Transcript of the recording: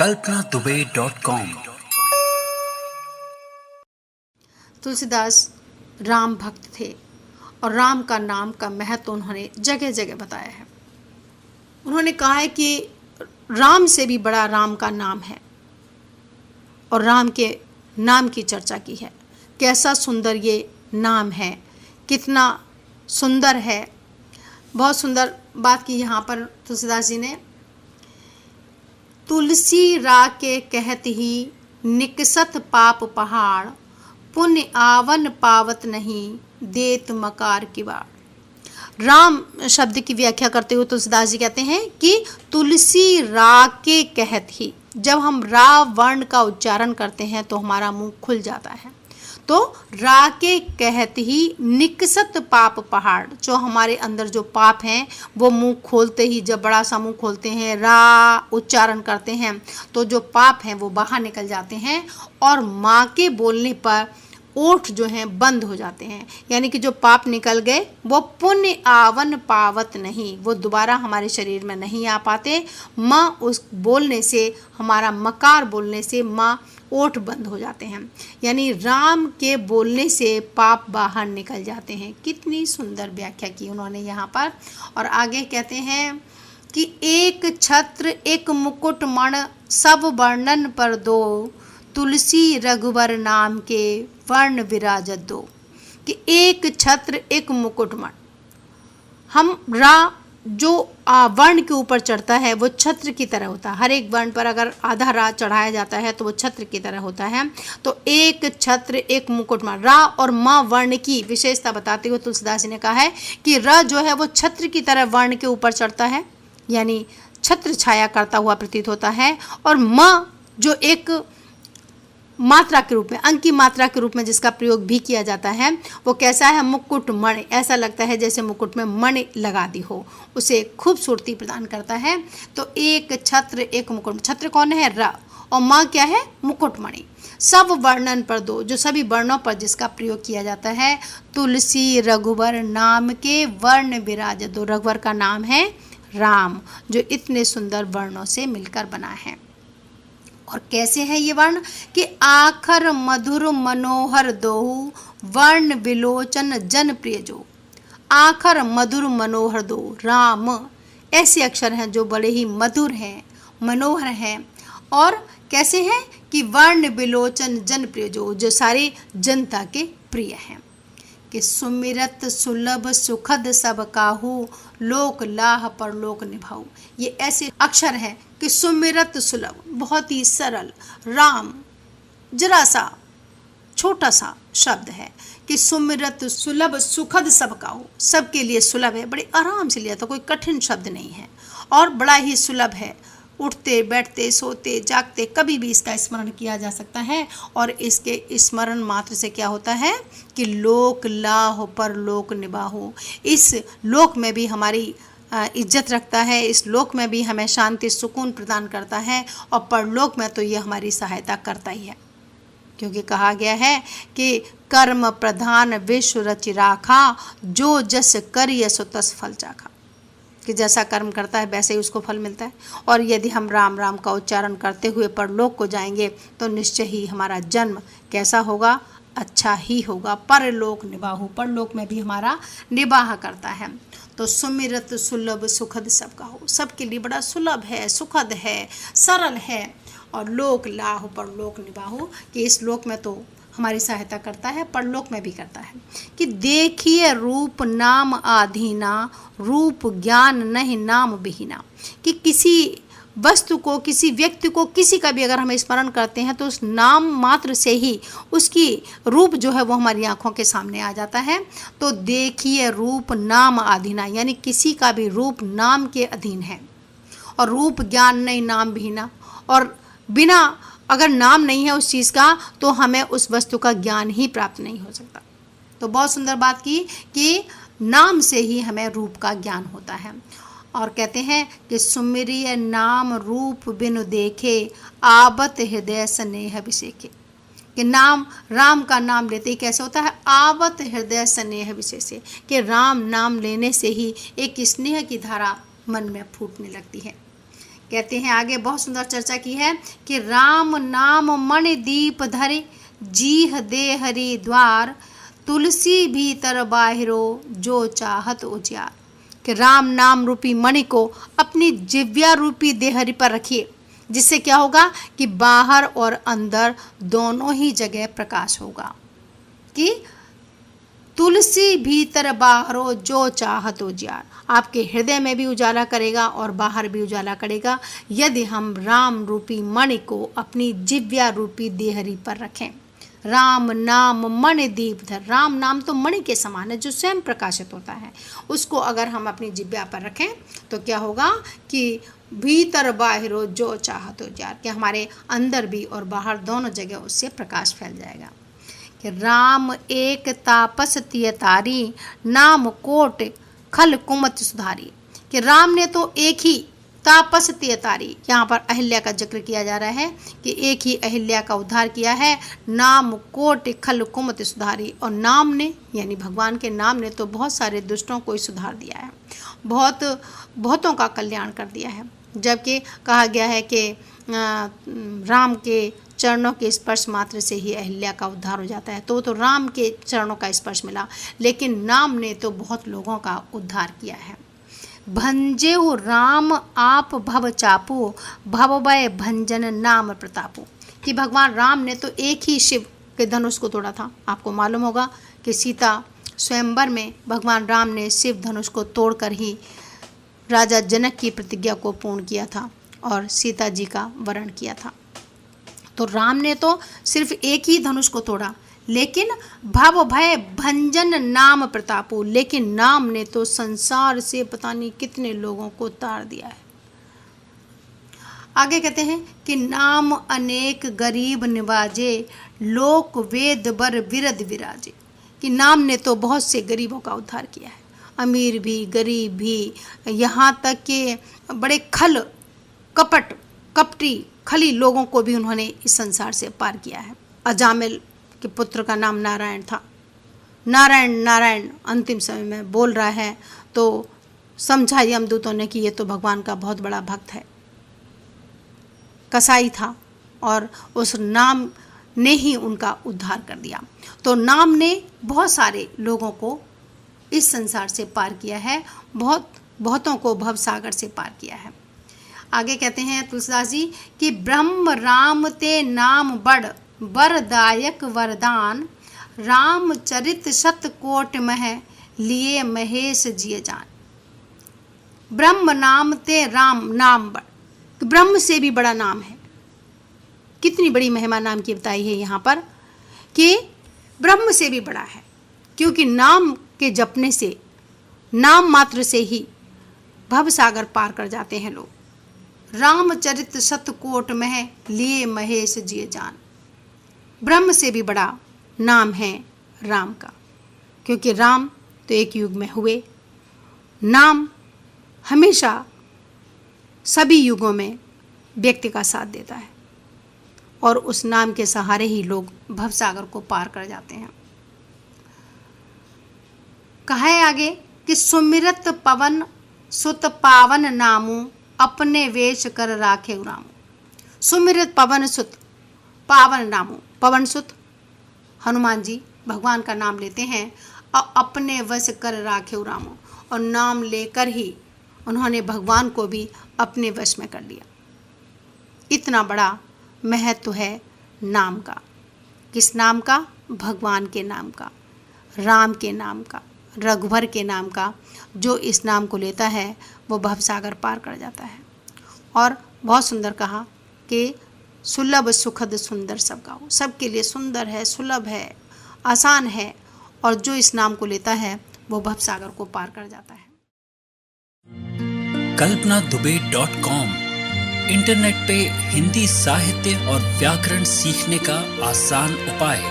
kalpanadube.com। Tulsidas Ram भक्त थे और राम का नाम का महत्व उन्होंने जगह जगह बताया है। उन्होंने कहा है कि राम से भी बड़ा राम का नाम है और राम के नाम की चर्चा की है। कैसा सुंदर ये नाम है, कितना सुंदर है। बहुत सुंदर बात की यहाँ पर तुलसीदास जी ने। तुलसी रा के कहत ही निकसत पाप पहाड़, पुण्य आवन पावत नहीं देत मकार की बाड़। राम शब्द की व्याख्या करते हुए तुलसीदास जी कहते हैं कि तुलसी रा के कहत ही, जब हम रा वर्ण का उच्चारण करते हैं तो हमारा मुंह खुल जाता है। तो रा के कहत ही निकसत पाप पहाड़, जो हमारे अंदर जो पाप हैं वो मुंह खोलते ही, जब बड़ा सा मुंह खोलते हैं, रा उच्चारण करते हैं तो जो पाप हैं वो बाहर निकल जाते हैं और माँ के बोलने पर ओठ जो हैं बंद हो जाते हैं। यानी कि जो पाप निकल गए वो पुण्य आवन पावत नहीं, वो दोबारा हमारे शरीर में नहीं आ पाते। माँ उस बोलने से, हमारा मकार बोलने से माँ ओठ बंद हो जाते हैं। यानी राम के बोलने से पाप बाहर निकल जाते हैं। कितनी सुंदर व्याख्या की उन्होंने यहाँ पर। और आगे कहते हैं कि एक छत्र एक मुकुट मण सब वर्णन पर दो, तुलसी रघुवर नाम के वर्ण विराजत दो। कि एक छत्र एक मुकुटमण, हम रा जो वर्ण के ऊपर चढ़ता है वो छत्र की तरह होता है। हर एक वर्ण पर अगर आधा रा चढ़ाया जाता है तो वो छत्र की तरह होता है। तो एक छत्र एक मुकुटमण, रा और माँ वर्ण की विशेषता बताते हुए तुलसीदास जी ने कहा है कि र जो है वो छत्र की तरह वर्ण के ऊपर चढ़ता है, यानी छत्र छाया करता हुआ प्रतीत होता है। और माँ जो एक मात्रा के रूप में, अंक की मात्रा के रूप में जिसका प्रयोग भी किया जाता है, वो कैसा है, मुकुट मणि, ऐसा लगता है जैसे मुकुट में मणि लगा दी हो, उसे खूबसूरती प्रदान करता है। तो एक छत्र एक मुकुट, छत्र कौन है, र, और माँ क्या है, मुकुटमणि। सब वर्णन पर दो, जो सभी वर्णों पर जिसका प्रयोग किया जाता है। तुलसी रघुवर नाम के वर्ण विराज दो, रघुवर का नाम है राम, जो इतने सुंदर वर्णों से मिलकर बना है। और कैसे है ये वर्ण कि आखर मधुर मनोहर दोहु, वर्ण विलोचन जन प्रिय जो। आखर मधुर मनोहर दो, राम ऐसे अक्षर हैं जो बड़े ही मधुर हैं, मनोहर हैं। और कैसे हैं कि वर्ण विलोचन जन प्रिय जो सारी जनता के प्रिय हैं। कि सुमिरत सुलभ सुखद सब काहू, लोक लाह पर लोक निभाऊ। ये ऐसे अक्षर हैं कि सुमिरत सुलभ, बहुत ही सरल, राम जरा सा छोटा सा शब्द है कि सुमिरत सुलभ सुखद सब काहू, सबके लिए सुलभ है, बड़े आराम से लिया था, कोई कठिन शब्द नहीं है और बड़ा ही सुलभ है। उठते बैठते सोते जागते कभी भी इसका स्मरण किया जा सकता है। और इसके स्मरण मात्र से क्या होता है कि लोक लाह पर लोक निभाहु, इस लोक में भी हमारी इज्जत रखता है, इस लोक में भी हमें शांति सुकून प्रदान करता है और परलोक में तो ये हमारी सहायता करता ही है। क्योंकि कहा गया है कि कर्म प्रधान विश्व रचि राखा, जो जस करिय सो तस फल चाखा। कि जैसा कर्म करता है वैसे ही उसको फल मिलता है। और यदि हम राम राम का उच्चारण करते हुए परलोक को जाएंगे तो निश्चय ही हमारा जन्म कैसा होगा, अच्छा ही होगा। परलोक निबाहु, परलोक में भी हमारा निबाह करता है। तो सुमिरत सुलभ सुखद सबका हो, सबके लिए बड़ा सुलभ है, सुखद है, सरल है। और लोक लाह परलोक निबाहु, कि इस लोक में तो हमारी सहायता करता है, परलोक में भी करता है। कि देखिए रूप नाम आधीना, रूप ज्ञान नहीं नाम बिहीना। कि किसी वस्तु को, किसी व्यक्ति को, किसी का भी अगर हम स्मरण करते हैं तो उस नाम मात्र से ही उसकी रूप जो है वो हमारी आंखों के सामने आ जाता है। तो देखिए रूप नाम आधीना, यानी किसी का भी रूप नाम के अधीन है। और रूप ज्ञान नहीं नाम बिहीना, और बिना अगर नाम नहीं है उस चीज़ का तो हमें उस वस्तु का ज्ञान ही प्राप्त नहीं हो सकता। तो बहुत सुंदर बात की कि नाम से ही हमें रूप का ज्ञान होता है। और कहते हैं कि सुमिरिय नाम रूप बिनु देखे, आबत हृदय स्नेह अभिषेके। कि नाम, राम का नाम लेते ही कैसे होता है, आवत हृदय स्नेह विशेषे, कि राम नाम लेने से ही एक स्नेह की धारा मन में फूटने लगती है। कहते हैं आगे, बहुत सुंदर चर्चा की है कि राम नाम मणि दीप धरे, जीह दे हरि द्वार, तुलसी भीतर बाहिरो जो चाहत उजियार। कि राम नाम रूपी मणि को अपनी जिव्या रूपी देहरी पर रखिए, जिससे क्या होगा कि बाहर और अंदर दोनों ही जगह प्रकाश होगा। कि तुलसी भीतर बाहरो जो चाहत उजियार, आपके हृदय में भी उजाला करेगा और बाहर भी उजाला करेगा यदि हम राम रूपी मणि को अपनी जिव्या रूपी देहरी पर रखें। राम नाम मणि दीप धर, राम नाम तो मणि के समान है जो स्वयं प्रकाशित होता है, उसको अगर हम अपनी जिव्या पर रखें तो क्या होगा कि भीतर बाहिरो जो चाहत उजियार, कि हमारे अंदर भी और बाहर दोनों जगह उससे प्रकाश फैल जाएगा। कि राम एक तापस तियतारी, नाम कोट खल कुमत सुधारी। कि राम ने तो एक ही तापस तियतारी, यहाँ पर अहिल्या का जिक्र किया जा रहा है कि एक ही अहिल्या का उद्धार किया है, नाम कोट खल कुमत सुधारी। और नाम ने यानी भगवान के नाम ने तो बहुत सारे दुष्टों को ही सुधार दिया है, बहुतों का कल्याण कर दिया है। जबकि कहा गया है कि राम के चरणों के स्पर्श मात्र से ही अहिल्या का उद्धार हो जाता है, तो राम के चरणों का स्पर्श मिला, लेकिन नाम ने तो बहुत लोगों का उद्धार किया है। भंजेहु राम आप भव चापू, भव भय भंजन नाम प्रतापू। कि भगवान राम ने तो एक ही शिव के धनुष को तोड़ा था। आपको मालूम होगा कि सीता स्वयंवर में भगवान राम ने शिव धनुष को तोड़कर ही राजा जनक की प्रतिज्ञा को पूर्ण किया था और सीता जी का वरण किया था। तो राम ने तो सिर्फ एक ही धनुष को तोड़ा, लेकिन भव भय भंजन नाम प्रतापो, लेकिन नाम ने तो संसार से पता नहीं कितने लोगों को तार दिया है। आगे कहते हैं कि नाम अनेक गरीब निवाजे, लोक वेद बर विरद विराजे। कि नाम ने तो बहुत से गरीबों का उद्धार किया है, अमीर भी गरीब भी, यहाँ तक कि बड़े खल कपट कपटी खली लोगों को भी उन्होंने इस संसार से पार किया है। अजामिल के पुत्र का नाम नारायण था। नारायण नारायण अंतिम समय में बोल रहा है तो समझा यमदूतों ने कि ये तो भगवान का बहुत बड़ा भक्त है। कसाई था और उस नाम ने ही उनका उद्धार कर दिया। तो नाम ने बहुत सारे लोगों को इस संसार से पार किया है, बहुतों को भवसागर से पार किया है। आगे कहते हैं तुलसीदास जी कि ब्रह्म राम ते नाम बड़, वरदायक वरदान, रामचरित शतकोट मह, लिए महेश जिय जान। ब्रह्म नाम ते राम नाम बड़, ब्रह्म से भी बड़ा नाम है। कितनी बड़ी महिमा नाम की बताई है यहाँ पर कि ब्रह्म से भी बड़ा है, क्योंकि नाम के जपने से, नाम मात्र से ही भवसागर पार कर जाते हैं लोग। रामचरित शतकोट मह, लिए महेश जिय जान। ब्रह्म से भी बड़ा नाम है राम का, क्योंकि राम तो एक युग में हुए। नाम हमेशा सभी युगों में व्यक्ति का साथ देता है और उस नाम के सहारे ही लोग भवसागर को पार कर जाते हैं। कहा है आगे कि सुमिरत पवन सुत पावन नामू, अपने वेश कर राखे रामू। सुमिरत पवन सुत पावन नामू, पवन सुत हनुमान जी भगवान का नाम लेते हैं और अपने वश कर राखे रामू, और नाम लेकर ही उन्होंने भगवान को भी अपने वश में कर लिया। इतना बड़ा महत्व है नाम का। किस नाम का? भगवान के नाम का, राम के नाम का, रघुवर के नाम का। जो इस नाम को लेता है वो भवसागर पार कर जाता है। और बहुत सुंदर कहा कि सुलभ सुखद सुंदर सब गाओ। सबके लिए सुंदर है, सुलभ है, आसान है, और जो इस नाम को लेता है वो भवसागर को पार कर जाता है। kalpanadube.com इंटरनेट पे हिंदी साहित्य और व्याकरण सीखने का आसान उपाय।